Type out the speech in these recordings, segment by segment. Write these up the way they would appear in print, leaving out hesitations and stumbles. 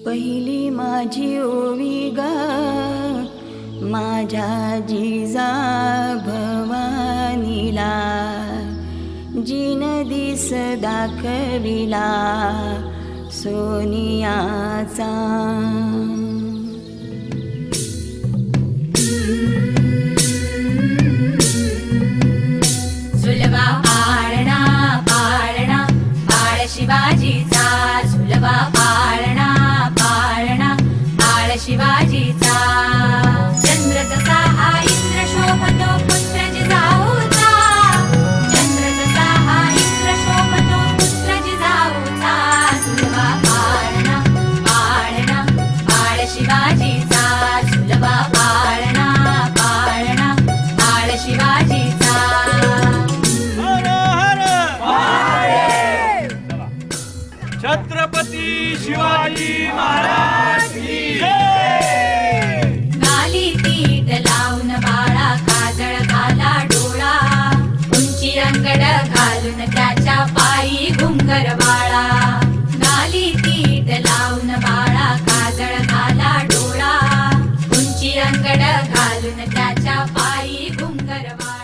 पहिली माझी ओवी गा माझ्या जिजा भवानीला, जिन दिस दाखविला सोनियाचा. झुलवा पाळणा पाळणा बाळ शिवाजीचा, झुलवा पाळणा पाळणा बाळ शिवाजीचा. चंद्र जसा हा इंद्र शोभतो पुत्र जिजाऊचा, चंद्र जसा हा इंद्र शोभतो पुत्र जिजाऊचा. झुलवा पाळणा पाळणा बाळ शिवाजीचा, झुलवा पाळणा पाळणा बाळ शिवाजीचा. छत्रपती शिवाजी महाराज की जय. गाली पीठ लावून बाळा काजळ घाला डोळा, उंची अंगड घालून त्याच्या पायी घुंगर बाळा. गाली पीठ लावून बाळा काजळ घाला डोळा, उंची अंगड घालून त्याच्या पायी घुंगर बाळा.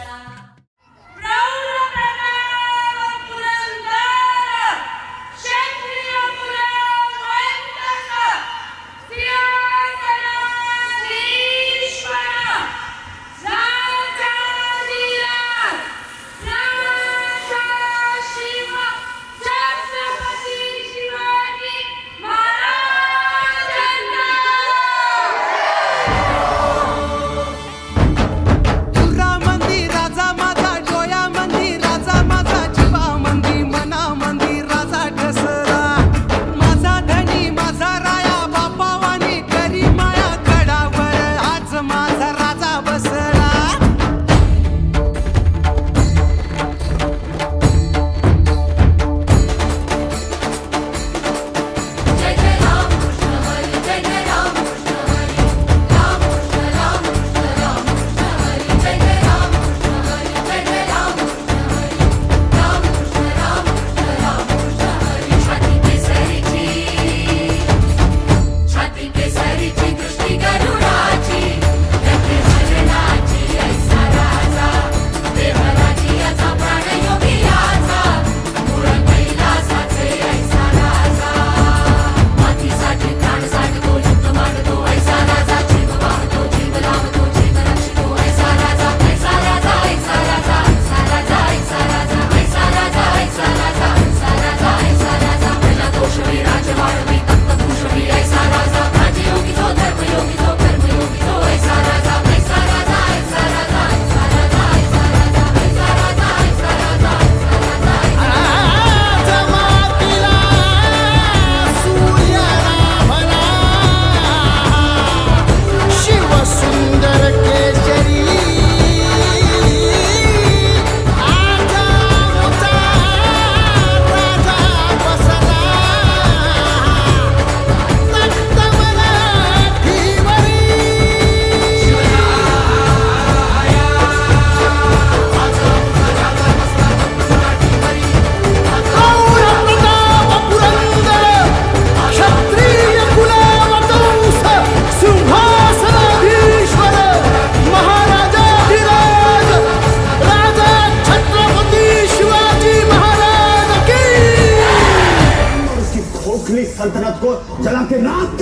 सल्तनत को जला के राख